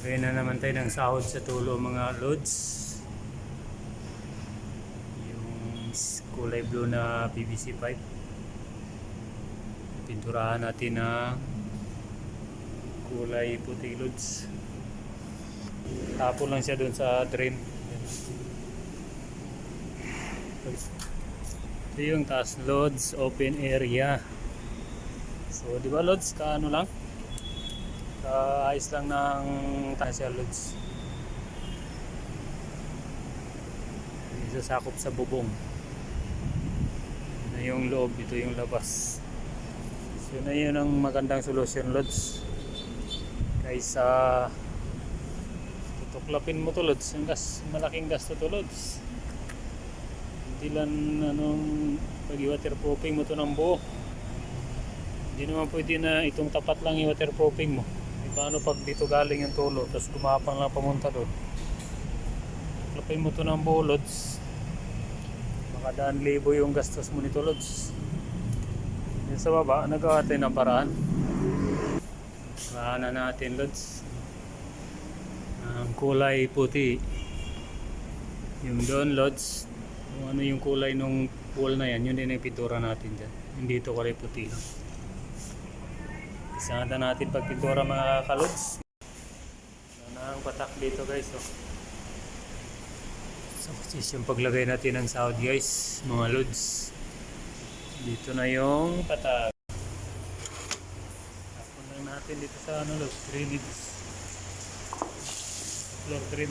Lagay na naman tayo ng sahod sa tulo mga lods. Yung kulay blue na PVC pipe. Pinturahan natin na kulay puti lods. Tapo lang siya doon sa drain. Ito yung taas lods, open area. So di ba lods, kaano lang? Ayos lang ng tansya lods. Isasakop sa bubong. Na yung loob, ito yung labas. So na yun ang magandang solusyon lods. Kaysa tutuklapin mo to lods. Ang malaking gasto to lods. Hindi lang pag-waterproofing mo to ng buo. Hindi naman pwede na itong tapat lang yung waterproofing mo. Paano pag dito galing yung tulo tapos gumapang lang pamunta doon, klapin mo to ng buo lods, makadaan libo yung gastos mo nito lods. Yan sa baba nagawa tayo ng paraan. Paraan na natin lods ang kulay puti yung doon lods. Kung ano yung kulay nung wall na yan, yun din ang pintura natin dyan. Hindi ito kulay puti lang. Isahan na natin pagpintura mga kalods. Na ang patak dito guys. So yung paglagay natin ng sahod guys mga lods. Dito na yung patak. Tapon lang natin dito sa lods, drainage, floor trim.